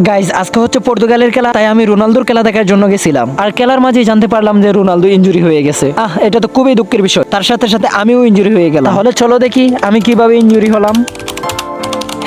Guys আজকে হচ্ছে পর্তুগালের খেলা, তাই আমি রোনালদোর খেলা দেখার জন্য গেছিলাম। আর খেলার মাঝেই জানতে পারলাম যে রোনালদো ইনজুরি হয়ে গেছে। এটা তো খুবই দুঃখের বিষয়। তার সাথে সাথে আমিও ইনজুরি হয়ে গেলাম। তাহলে চলো দেখি আমি কিভাবে ইনজুরি হলাম।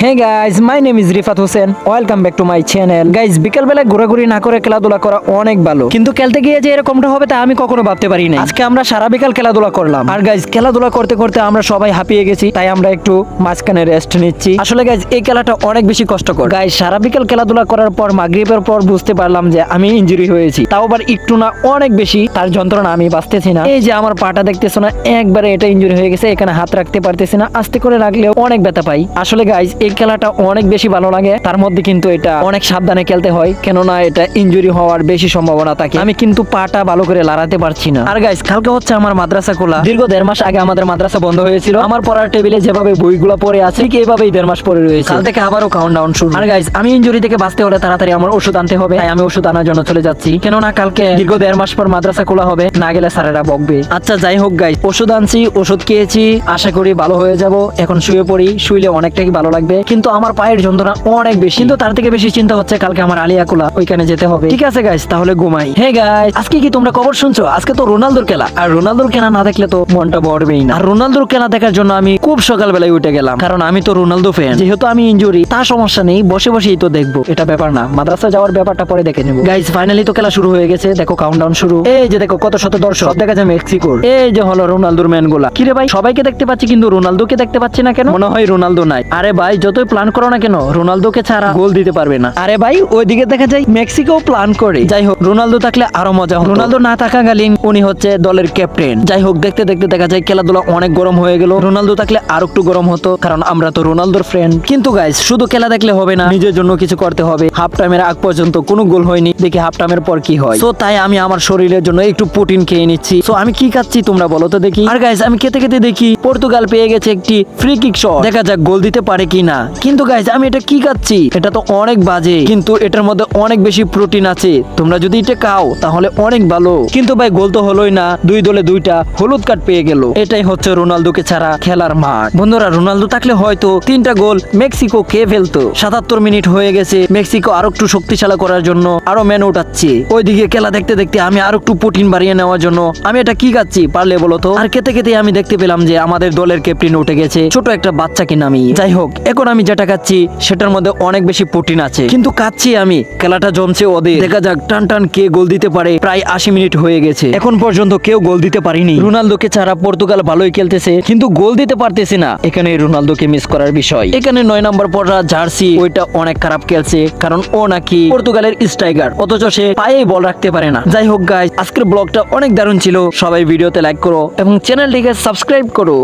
Hey guys, my name is Rifat Hussain. Welcome back to my channel. Guys, বিকেল বেলায় ঘোরাঘুরি না করে খেলাধুলা করা অনেক ভালো, কিন্তু খেলতে গিয়ে যে এরকমটা হবে তা আমি কখনো ভাবতে পারি না। আজকে আমরা সারা বিকাল খেলাধুলা করলাম, আর গাইজ খেলাধুলা করতে করতে আমরা সবাই হাঁপিয়ে গেছি, তাই আমরা একটু মাঝখানে রেস্ট নিচ্ছি। আসলে গাইজ এই খেলাটা অনেক বেশি কষ্টকর। গাইজ সারা বিকাল খেলাধুলা করার পর মাগরিবের পর বুঝতে পারলাম যে আমি ইনজুরি হয়েছি, তাও আবার একটু না অনেক বেশি। তার যন্ত্রণা আমি বাঁচতেছি না। এই যে আমার পাটা দেখতেছো না, একবারে এটা ইনজুরি হয়ে গেছে। এখানে হাত রাখতে পারতেছি না, আস্তে করে রাখলেও অনেক ব্যথা পাই। আসলে গাইজ এই খেলাটা অনেক বেশি ভালো লাগে, তার মধ্যে কিন্তু এটা অনেক সাবধানে খেলতে হয়, কেননা এটা ইনজুরি হওয়ার বেশি সম্ভাবনা থাকে। আমি কিন্তু পাটা ভালো করে লড়াতে পারছি না। আর গাইস কালকে হচ্ছে আমার মাদ্রাসা খোলা। দীর্ঘ 1.5 মাস আগে আমাদের মাদ্রাসা বন্ধ হয়েছিল। আমার পড়ার টেবিলে যেভাবে বইগুলো পড়ে আছে ঠিক এইভাবেই 1.5 মাস পড়ে রয়েছে। কাল থেকে আবারও কাউন্টডাউন শুরু। আর গাইস আমি ইনজুরি থেকে বাঁচতে হলে তাড়াতাড়ি আমার ওষুধ আনতে হবে, তাই আমি ওষুধ আনার জন্য চলে যাচ্ছি, কেননা কালকে দীর্ঘ 1.5 মাস পর মাদ্রাসা খোলা হবে, না গেলে স্যারেরা বকবে। আচ্ছা যাই হোক গাইস, ওষুধ আনছি, ওষুধ খেয়েছি, আশা করি ভালো হয়ে যাব। এখন শুয়ে পড়ি, শুইলে অনেকটাই ভালো লাগবে, কিন্তু আমার পায়ের যন্ত্রণা অনেক বেশি। কিন্তু তার থেকে বেশি চিন্তা হচ্ছে কালকে আমার আলিয়াকুলা, ওইখানে যেতে হবে। ঠিক আছে গাইস, তাহলে ঘুমাই। হে গাইস, আজকে কি তোমরা খবর শুনছো? আজকে তো রোনালদোর খেলা, আর রোনালদোর খেলা না দেখলে তো মনটা ভরবেই না। আর রোনালদোর খেলা দেখার জন্য আমি খুব সকালবেলায় উঠে গেলাম, কারণ আমি তো রোনালদো ফ্যান। যেহেতু আমি ইনজুরি, তা সমস্যা নেই, বসে বসেই তো দেখবো, এটা ব্যাপার না। মাদ্রাসা যাওয়ার ব্যাপারটা পরে দেখে নেবো। গাইস ফাইনালি তো খেলা শুরু হয়ে গেছে, দেখো কাউন্টডাউন শুরু। এই যে দেখো কত শত দর্শক, সব দেখা যায় মেক্সিকোর। এই যে হলো রোনালদোর ম্যান গুলা। কিরে ভাই, সবাইকে দেখতে পাচ্ছি কিন্তু রোনালদোকে দেখতে পাচ্ছি না কেন? মনে হয় রোনালদো নাই। আরে ভাই যতই প্ল্যান করো না কেন, রোনালদোকে ছাড়া গোল দিতে পারবে না। আরে ভাই ওইদিকে দেখা যায় মেক্সিকো প্ল্যান করে। যাই হোক, রোনালদো থাকলে আরো মজা হবে। রোনালদো না থাকাকালীন উনি হচ্ছে দলের ক্যাপ্টেন। যাই হোক, দেখতে দেখতে দেখা যায় খেলাধুলা অনেক গরম হয়ে গেল। রোনালদো থাকলে আরো একটু গরম হতো, কারণ আমরা তো রোনালদোর ফ্রেন্ড। কিন্তু গাইস শুধু খেলা দেখলে হবে না, নিজের জন্য কিছু করতে হবে। হাফ টাইমের আগ পর্যন্ত কোনো গোল হয়নি, দেখি হাফ টাইমের পর কি হয়। সো তাই আমি আমার শরীরের জন্য একটু প্রোটিন খেয়ে নিচ্ছি। সো আমি কি খাচ্ছি তোমরা বলো তো দেখি। আর গাইস আমি খেতে খেতে দেখি পর্তুগাল পেয়ে গেছে একটি ফ্রি কিক শট, দেখা যাক গোল দিতে পারে কিনা। কিন্তু গাইস আমি এটা কি খাচ্ছি? এটা তো অনেক বাজে, কিন্তু এটার মধ্যে অনেক বেশি প্রোটিন আছে। তোমরা যদি এটা খাও তাহলে অনেক ভালো। কিন্তু ভাই গোল তো হলোই না, দুই দলে দুইটা হলুদ কার্ড পেয়ে গেল। এটাই হচ্ছে রোনালদোকে ছাড়া খেলার মাঠ। বন্ধুরা রোনালদো থাকলে হয়তো 3টা গোল মেক্সিকো খেয়ে ফেলতো। 77 মিনিট হয়ে গেছে, মেক্সিকো আরো একটু শক্তিশালী করার জন্য আরো ম্যান উঠাচ্ছে। ওইদিকে খেলা দেখতে দেখতে আমি আরো একটু প্রোটিন বাড়িয়ে নেওয়ার জন্য আমি এটা কি খাচ্ছি পারলে বলো তো? আর খেতে খেতে আমি দেখতে পেলাম যে আমাদের দলের ক্যাপ্টেন উঠে গেছে, ছোট একটা বাচ্চাকে নামিয়ে। যাই হোক, এখন আমি যেটা খাচ্ছি সেটার মধ্যে অনেক বেশি প্রোটিন আছে, কিন্তু খাচ্ছি আমি। খেলাটা জমছে ওদের, দেখা যাক টান টান কে গোল দিতে পারে। প্রায় 80 মিনিট হয়ে গেছে, এখন পর্যন্ত কেউ গোল দিতে পারেনি। রোনালদোকে ছাড়া পর্তুগাল ভালোই খেলতেছে, কিন্তু গোল দিতে পারতেছে না। এখানে রোনালদোকে মিস করার বিষয়। এখানে 9 নম্বর পড়া জার্সি ওইটা অনেক খারাপ খেলছে, কারণ ও নাকি পর্তুগালের স্ট্রাইকার, অথচ সে পায়ে বল রাখতে পারে না। যাই হোক গাইস, আজকের ব্লগটা অনেক দারুণ ছিল। সবাই ভিডিওতে লাইক করো এবং চ্যানেলটিকে সাবস্ক্রাইব করো।